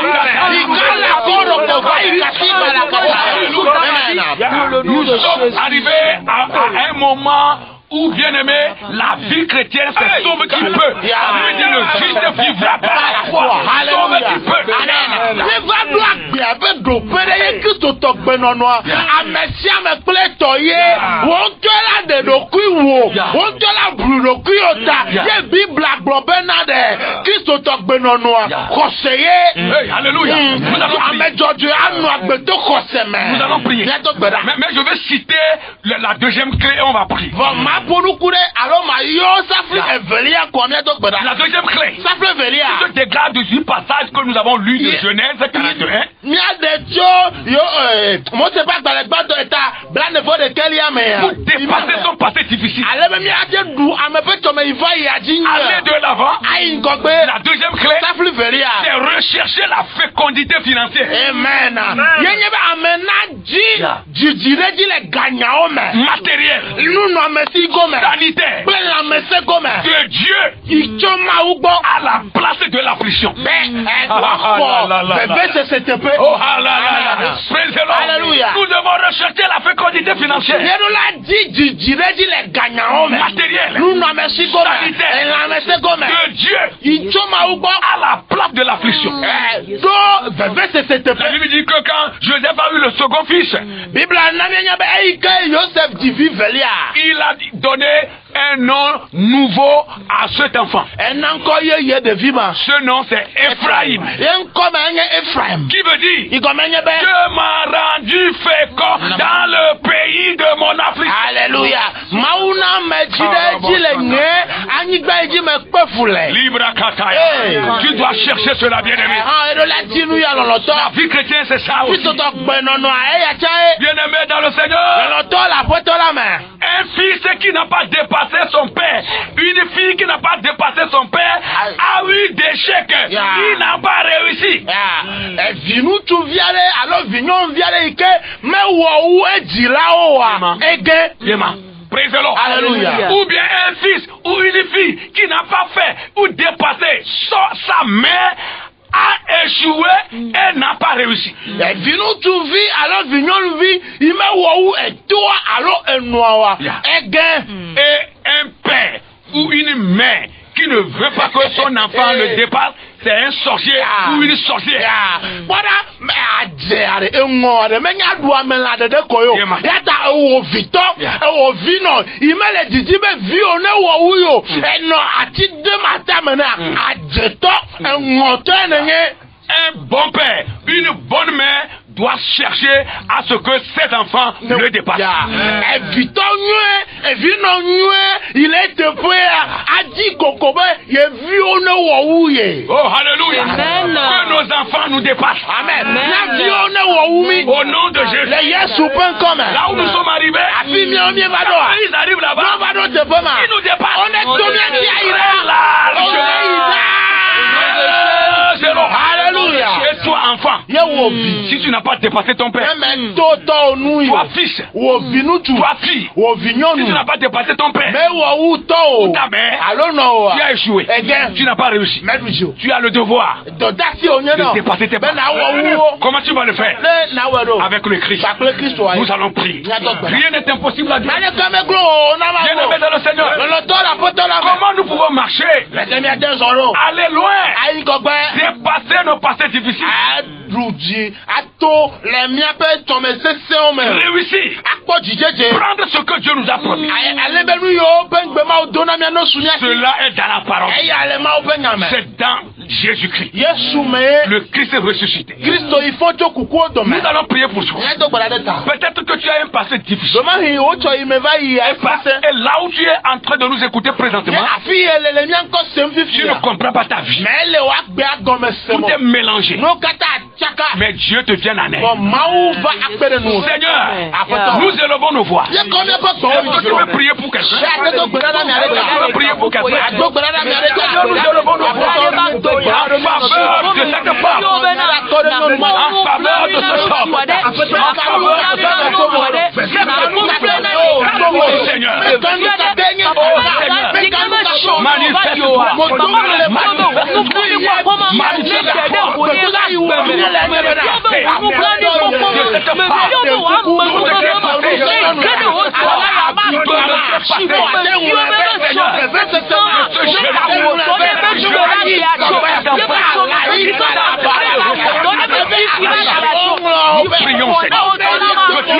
Ikala koro kova ikasi balakata. Amen. Nous sommes arrivés à un moment où, bien aimé, la vie chrétienne se sauve qui peut. Amen. Le juste vivra par la foi. Sauve qui peut. Amen. Ne va do agbe abe ɖoƒe ɖe ye Kristo tɔ gbenɔnɔa. Ame sia ame kple tɔ ye. Woŋtɔ la ɖe ɖokui wo. Woŋtɔ la blu ɖokui wo ta. Ye Bibla gblɔ bena ɖe Kristo tɔ gbenɔnɔa. Xɔse ye. Hey, alléluia. Nous allons Ame prier. dzɔdzɔe anɔ agbeto xɔse me. Nous allons prier. Míato gbe ɖa. Mais je vais citer la deuxième clé et on va prier. Vɔ ma ƒo nuku ɖe alo ma yɔ safli evelia kɔ míato gbe ɖa. La deuxième clé. Safli evelia. Je dégrade du passage que nous avons lu de Genèse 41. Míaɖe tso yo Mose ƒe agbalẽ gbãtɔ eta blanevɔ ɖekelia mea. Pour dépasser son passé difficile. Ale be míate ɖu ame ƒe tɔme yi va yi adzi nye. Aller de l'avant. Ayi ŋgɔgbe. La deuxième clé, Safli velia. c'est rechercher la fécondité financière. Amen. Yenye be ame na dzi Jijiredi les gagnants, matériel, nous n'en sanitaire de Dieu à la place de l'affliction. Alléluia. Nous devons rechercher la fécondité financière, matériel, sanitaire de Dieu à la place de l'affliction. La Bible dit que quand Joseph a eu le second fils, il a donné un nom nouveau à cet enfant. Ce nom c'est Ephraim. Qui veut dire Dieu m'a rendu fécond dans le pays de mon affliction. Alléluia. Libra Kataya. Tu dois chercher cela, bien-aimé. La vie chrétienne, c'est ça aussi. Bien-aimé dans le Seigneur. Un fils qui n'a pas dépassé son père, une fille qui n'a pas dépassé son père, a eu des chèques. Il n'a pas réussi. Praise the Lord. Alléluia. Ou bien un fils ou une fille qui n'a pas fait ou dépassé sa mère a échoué et n'a pas réussi. Et un père ou une mère qui ne veut pas que son enfant le dépasse, c'est un sorcier ou une sorcière. Un bon père, une bonne mère doit chercher à ce que ses enfants le dépassent. Il est prêt à dire oh, alléluia. Que nos enfants nous dépassent. Amen. Au nom de Jésus. Là où nous sommes arrivés, ils arrivent là-bas. Ils nous dépassent. On est tombé Alléluia. Et toi, enfant, si tu n'as pas dépassé ton père, toi, fils, toi, fille, si tu n'as pas dépassé ton père ou ta mère, tu as échoué. Tu n'as pas réussi. Tu as le devoir de dépasser tes parents. Comment tu vas le faire? Avec le Christ. Nous allons prier. Rien n'est impossible à Dieu. Bien-aimé dans le Seigneur. Comment nous pouvons marcher? Aller loin. Dépasser nos passés difficiles. Réussir. Prendre ce que Dieu nous a promis. Cela est dans la parole. C'est dans Jésus-Christ. Le Christ est ressuscité. Nous allons prier pour toi. Peut-être que tu as un passé difficile. Et là où tu es en train de nous écouter présentement, tu ne comprends pas ta vie. Tout est mélangé. Mais Dieu te vient en aide. Seigneur, nous élevons nos voix. Est-ce que tu veux prier pour quelqu'un? Tu veux prier pour quelqu'un? Nous élevons nos voix en faveur de cette femme, en faveur de ce homme, en faveur de cette femme. Seigneur, manifeste-toi. Prions, Seigneur, que tu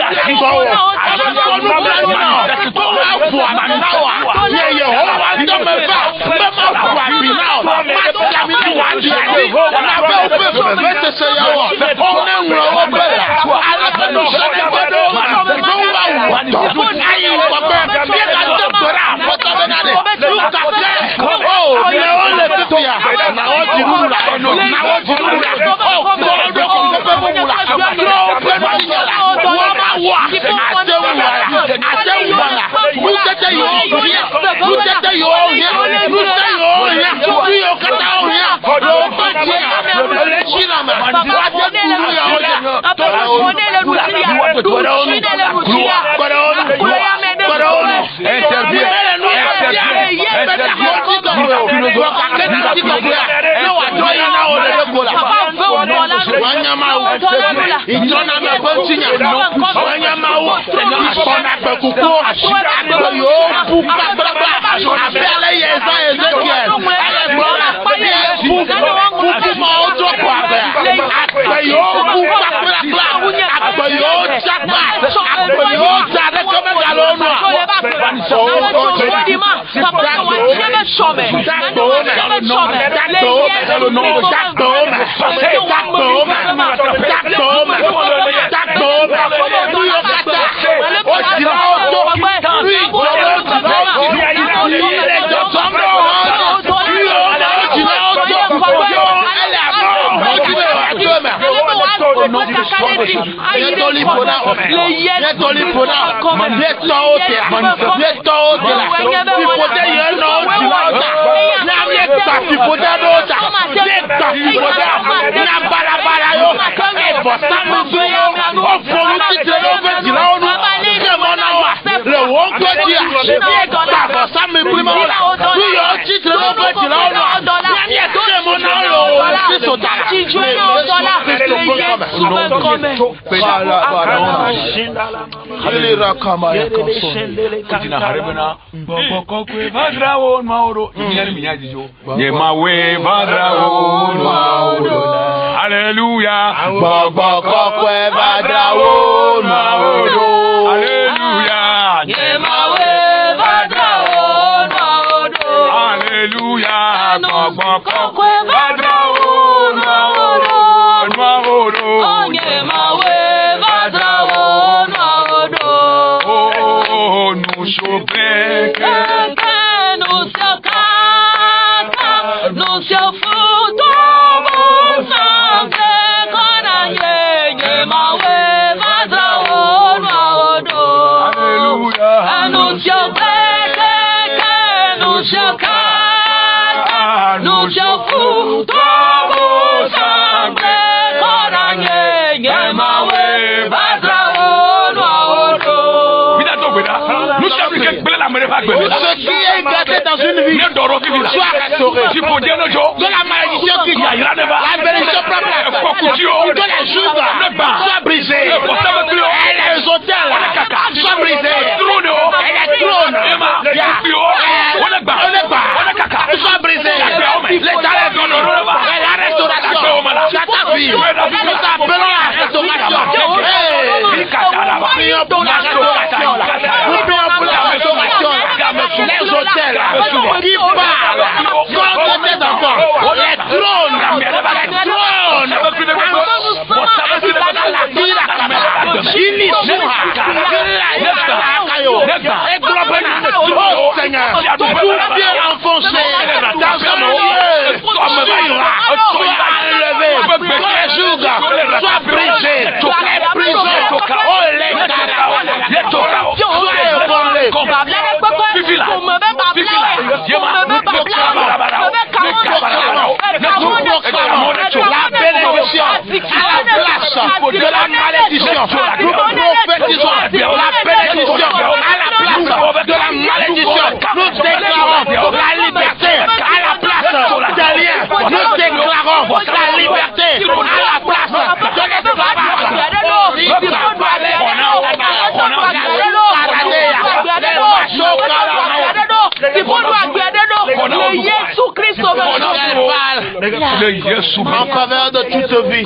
En faveur de toute vie.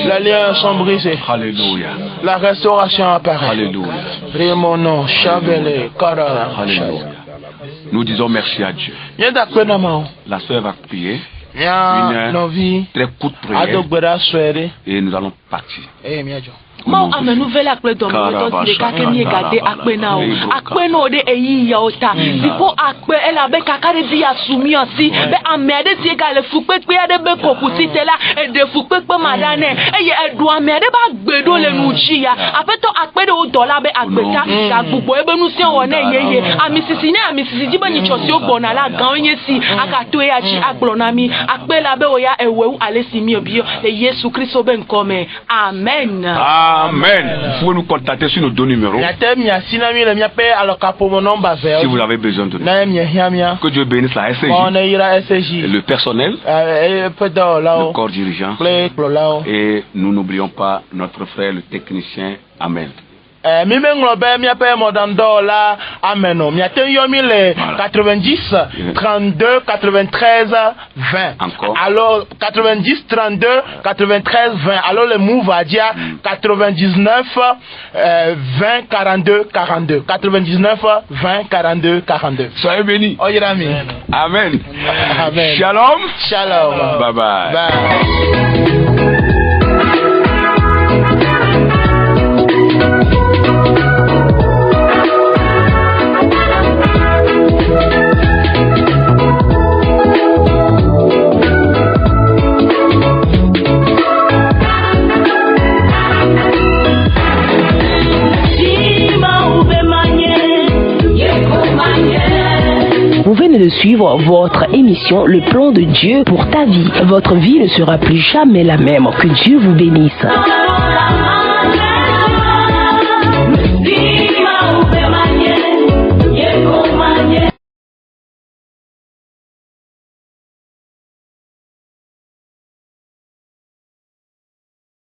Les liens sont brisés. Alléluia. La restauration apparaît. Alléluia. Rimono, Chabele, Karara. Alléluia. Nous disons merci à Dieu. La sœur va prier. Une très courte prière. Et nous allons partir. Mau amenuvela akple dometo ti deka ke mi gade akpe na o. Akpe no de eyi ya ota. Sipo akpe ela be kakade di asumi osi. Be amede ti ga le fukpepe ade be kokuti tela e de fukpepe madane. Eye edu amede ba gbedo le nuji ya. Apeto akpe de o dollar be agbeta ka gbugbo ebe nu si won na yeye. Amisisi jibe ni chosi o gbona la gan yin si akato e achi agbona mi akpe la be o ya ewewu alesi mi obi le Yesu Christ be nkome. Amen. Amen. Vous pouvez nous contacter sur nos deux numéros. Si vous avez besoin de nous. Que Dieu bénisse la SCJ. Et le personnel. Le corps dirigeant. Et nous n'oublions pas notre frère le technicien. Amen. Ameno. 90 32 93 20. Encore. Alors 90 32 93 20. Alors le move va dire 99 20 42 42. 99 20 42 42. Soyez bénis. Amen. Amen. Amen. Shalom. Shalom. Bye bye. Bye. Vous venez de suivre votre émission Le plan de Dieu pour ta vie. Votre vie ne sera plus jamais la même. Que Dieu vous bénisse.